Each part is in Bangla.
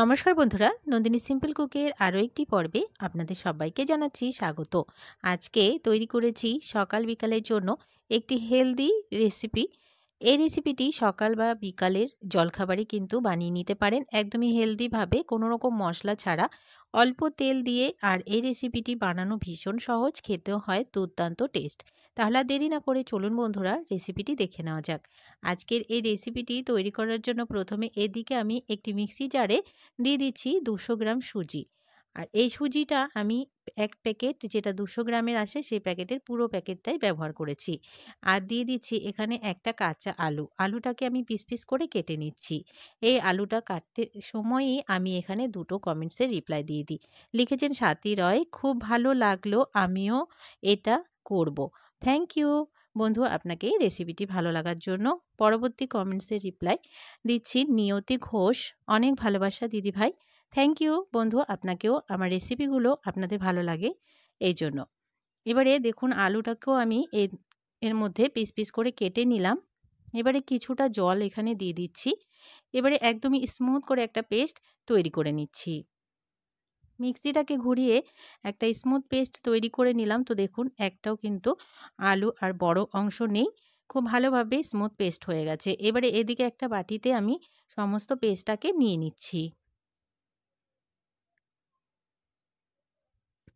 নমস্কার বন্ধুরা, নন্দিনী সিম্পল কুকের আরও একটি পর্বে আপনাদের সবাইকে জানাচ্ছি স্বাগত। আজকে তৈরি করেছি সকাল বিকালের জন্য একটি হেলদি রেসিপি। এই রেসিপিটি সকাল বা বিকালের জলখাবারে কিন্তু বানিয়ে নিতে পারেন একদমই হেলদিভাবে, কোনো রকম মশলা ছাড়া, অল্প তেল দিয়ে। আর এই রেসিপিটি বানানো ভীষণ সহজ, খেতেও হয় দুর্দান্ত টেস্ট। তাহলে আর দেরি না করে চলুন বন্ধুরা, রেসিপিটি দেখে নেওয়া যাক। আজকের এই রেসিপিটি তৈরি করার জন্য প্রথমে এদিকে আমি একটি মিক্সি জারে দিয়ে দিচ্ছি 200 গ্রাম সুজি। আর এই সুজিটা আমি এক প্যাকেট, যেটা 200 গ্রামের আসে সেই প্যাকেটের পুরো প্যাকেটটাই ব্যবহার করেছি। আর দিয়ে দিচ্ছি এখানে একটা কাঁচা আলু। আলুটাকে আমি পিস পিস করে কেটে নিচ্ছি। এই আলুটা কাটতে সময়ই আমি এখানে দুটো কমেন্টসের রিপ্লাই দিয়ে দিই। লিখেছেন স্বাতী রয়, খুব ভালো লাগলো, আমিও এটা করব। থ্যাংক ইউ বন্ধু আপনাকে এই রেসিপিটি ভালো লাগার জন্য। পরবর্তী কমেন্টসের রিপ্লাই দিচ্ছি নিয়তি ঘোষ, অনেক ভালোবাসা দিদিভাই। থ্যাংক ইউ বন্ধু, আপনাকেও আমার রেসিপিগুলো আপনাদের ভালো লাগে এই জন্য। এবারে দেখুন আলুটাকেও আমি এর মধ্যে পিস পিস করে কেটে নিলাম। এবারে কিছুটা জল এখানে দিয়ে দিচ্ছি। এবারে একদমই স্মুথ করে একটা পেস্ট তৈরি করে নিচ্ছি। মিক্সিটাকে ঘুরিয়ে একটা স্মুথ পেস্ট তৈরি করে নিলাম। তো দেখুন একটাও কিন্তু আলু আর বড় অংশ নেই, খুব ভালোভাবে স্মুথ পেস্ট হয়ে গেছে। এবারে এদিকে একটা বাটিতে আমি সমস্ত পেস্টটাকে নিয়ে নিচ্ছি।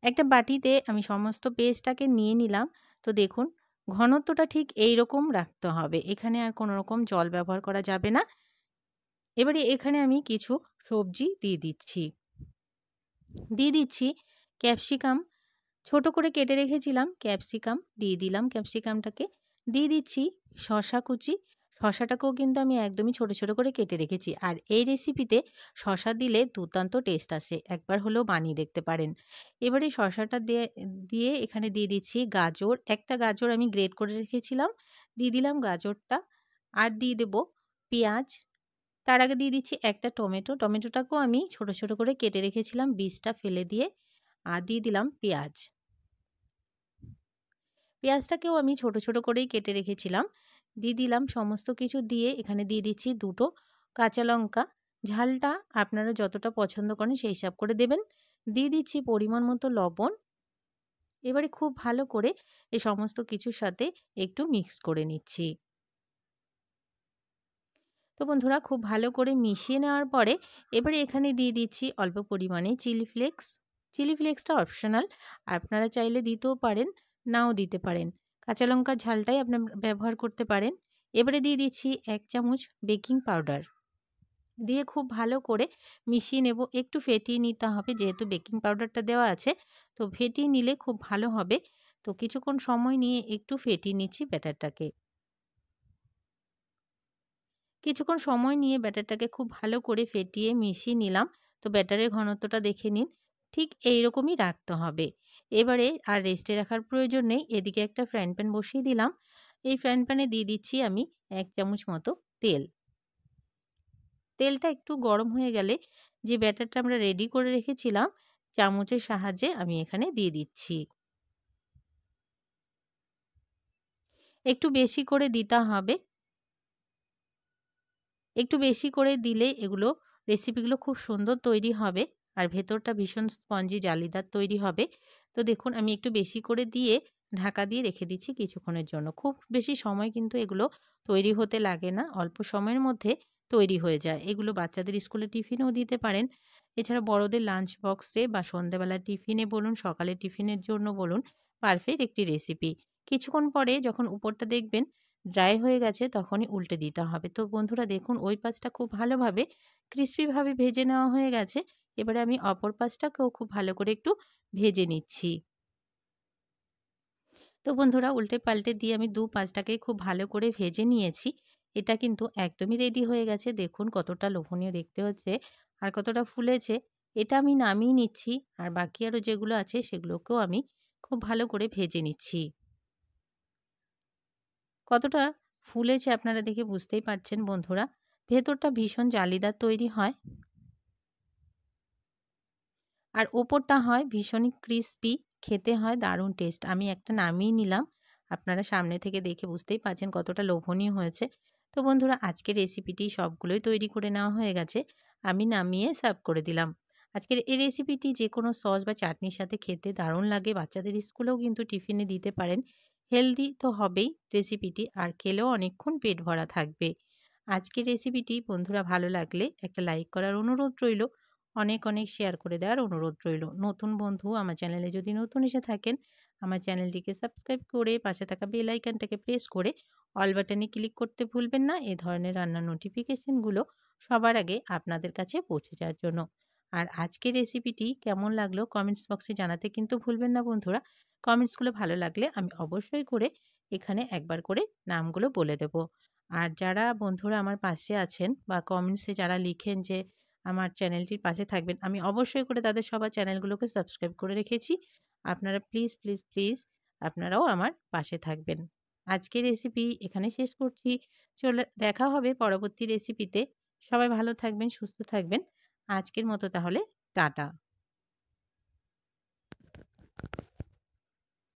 একটা বাটিতে আমি সমস্ত পেস্টটাকে নিয়ে নিলাম। তো দেখুন ঘনত্বটা ঠিক এই রকম রাখতে হবে, এখানে আর কোনো রকম জল ব্যবহার করা যাবে না। এবারে এখানে আমি কিছু সবজি দিয়ে দিচ্ছি। দিয়ে দিচ্ছি ক্যাপসিকাম, ছোট করে কেটে রেখেছিলাম ক্যাপসিকাম দিয়ে দিলাম। ক্যাপসিকামটাকে দিয়ে দিচ্ছি শসা কুচি। শসাটাকেও কিন্তু আমি একদমই ছোট ছোট করে কেটে রেখেছি। আর এই রেসিপিতে শসা দিলে দুর্দান্ত টেস্ট আসে, একবার হলেও বানিয়ে দেখতে পারেন। এবারে শসাটা দিয়ে দিয়ে এখানে দিয়ে দিচ্ছি গাজর। একটা গাজর আমি গ্রেট করে রেখেছিলাম, দিয়ে দিলাম গাজরটা। আর দিয়ে দেব পেঁয়াজ। তার আগে দিয়ে দিচ্ছি একটা টমেটো। টমেটোটাকেও আমি ছোট ছোট করে কেটে রেখেছিলাম বীজটা ফেলে দিয়ে। আর দিয়ে দিলাম পেঁয়াজ। পেঁয়াজটাকেও আমি ছোট ছোট করেই কেটে রেখেছিলাম। দিয়ে দিলাম সমস্ত কিছু দিয়ে এখানে দিয়ে দিচ্ছি দুটো কাঁচা লঙ্কা। ঝালটা আপনারা যতটা পছন্দ করেন সেই হিসাব করে দেবেন। দিয়ে দিচ্ছি পরিমাণ মতো লবণ। এবারে খুব ভালো করে এই সমস্ত কিছুর সাথে একটু মিক্স করে নিচ্ছি। তো বন্ধুরা খুব ভালো করে মিশিয়ে নেওয়ার পরে এবারে এখানে দিয়ে দিচ্ছি অল্প পরিমাণে চিলি ফ্লেক্স। চিলি ফ্লেক্সটা অপশনাল, আপনারা চাইলে দিতেও পারেন, নাও দিতে পারেন। কাঁচা লঙ্কার ঝালটাই আপনারা ব্যবহার করতে পারেন। এবারে দিয়ে দিচ্ছি 1 চামচ বেকিং পাউডার। দিয়ে খুব ভালো করে মিশিয়ে নেব। একটু ফেটিয়ে নিতে হবে, যেহেতু বেকিং পাউডারটা দেওয়া আছে, তো ফেটিয়ে নিলে খুব ভালো হবে। তো কিছুক্ষণ সময় নিয়ে একটু ফেটিয়ে নিচ্ছি ব্যাটারটাকে। কিছুক্ষণ সময় নিয়ে ব্যাটারটাকে খুব ভালো করে ফেটিয়ে মিশিয়ে নিলাম। তো ব্যাটারের ঘনত্বটা দেখে নিন, ঠিক এই রকমই রাখতে হবে। এবারে আর রেস্টে রাখার প্রয়োজন নেই। এদিকে একটা ফ্রাইং প্যান বসিয়ে দিলাম। এই ফ্রাইং প্যানে দিয়ে দিচ্ছি আমি 1 চামচ মতো তেল। তেলটা একটু গরম হয়ে গেলে যে ব্যাটারটা আমরা রেডি করে রেখেছিলাম, চামচের সাহায্যে আমি এখানে দিয়ে দিচ্ছি। একটু বেশি করে দিতে হবে। একটু বেশি করে দিলে এগুলো রেসিপিগুলো খুব সুন্দর তৈরি হবে। আর ভেতরটা ভীষণ স্পঞ্জি জালিদার তৈরি হবে। তো দেখুন আমি একটু বেশি করে দিয়ে ঢাকা দিয়ে রেখে দিচ্ছি কিছুক্ষণের জন্য। খুব বেশি সময় কিন্তু এগুলো তৈরি হতে লাগে না, অল্প সময়ের মধ্যে তৈরি হয়ে যায়। এগুলো বাচ্চাদের স্কুলে টিফিনেও দিতে পারেন। এছাড়া বড়দের লাঞ্চ বক্সে বা সন্ধ্যাবেলার টিফিনে বলুন, সকালের টিফিনের জন্য বলুন, পারফেক্ট একটি রেসিপি। কিছুক্ষণ পরে যখন উপরটা দেখবেন ড্রাই হয়ে গেছে তখনই উল্টে দিতে হবে। তো বন্ধুরা দেখুন ওই পাশটা খুব ভালোভাবে ক্রিস্পিভাবে ভেজে নেওয়া হয়ে গেছে। এবারে আমি অপর পাশটাকেও খুব ভালো করে একটু ভেজে নিচ্ছি। তো বন্ধুরা উল্টে পাল্টে দিয়ে আমি দু পাশটাকে খুব ভালো করে ভেজে নিয়েছি। এটা কিন্তু একদমই রেডি হয়ে গেছে। দেখুন কতটা লোভনীয় দেখতে হচ্ছে আর কতটা ফুলেছে। এটা আমি নামিয়ে নিচ্ছি। আর বাকি আরও যেগুলো আছে সেগুলোকেও আমি খুব ভালো করে ভেজে নিচ্ছি। কতটা ফুলেছে আপনারা দেখে বুঝতেই পারছেন বন্ধুরা। ভেতরটা ভীষণ জালিদার তৈরি হয় আর ওপরটা হয় ভীষণই ক্রিস্পি, খেতে হয় দারুণ টেস্ট। আমি একটা নামিয়ে নিলাম। আপনারা সামনে থেকে দেখে বুঝতেই পারছেন কতটা লোভনীয় হয়েছে। তো বন্ধুরা আজকের রেসিপিটি সবগুলোই তৈরি করে নেওয়া হয়ে গেছে। আমি নামিয়ে সার্ভ করে দিলাম। আজকের এই রেসিপিটি যেকোনো সস বা চাটনির সাথে খেতে দারুণ লাগে। বাচ্চাদের স্কুলেও কিন্তু টিফিনে দিতে পারেন। হেলদি তো হবেই রেসিপিটি, আর খেলেও অনেকক্ষণ পেট ভরা থাকবে। আজকের রেসিপিটি বন্ধুরা ভালো লাগলে একটা লাইক করার অনুরোধ রইল। অনেক, অনেক শেয়ার করে দেওয়ার অনুরোধ রইল। নতুন বন্ধু আমার চ্যানেলে যদি নতুন এসে থাকেন, আমার চ্যানেলটিকে সাবস্ক্রাইব করে পাশে থাকা বেল আইকনটাকে প্রেস করে অল বাটনে ক্লিক করতে ভুলবেন না। এ ধরনের রান্নার নোটিফিকেশনগুলো সবার আগে আপনাদের কাছে পৌঁছে যাওয়ার জন্য। আর আজকের রেসিপিটি কেমন লাগলো কমেন্টস বক্সে জানাতে কিন্তু ভুলবেন না বন্ধুরা। কমেন্টসগুলো ভালো লাগলে আমি অবশ্যই করে এখানে একবার করে নামগুলো বলে দেব। আর যারা বন্ধুরা আমার পাশে আছেন বা কমেন্টসে যারা লিখেন যে আমার চ্যানেলটির পাশে থাকবেন, আমি অবশ্যই করে তাদের সবার চ্যানেলগুলোকে সাবস্ক্রাইব করে রেখেছি। আপনারা প্লিজ, প্লিজ, প্লিজ আপনারাও আমার পাশে থাকবেন। আজকের রেসিপি এখানে শেষ করছি। দেখা হবে পরবর্তী রেসিপিতে। সবাই ভালো থাকবেন, সুস্থ থাকবেন। আজকের মতো তাহলে টাটা।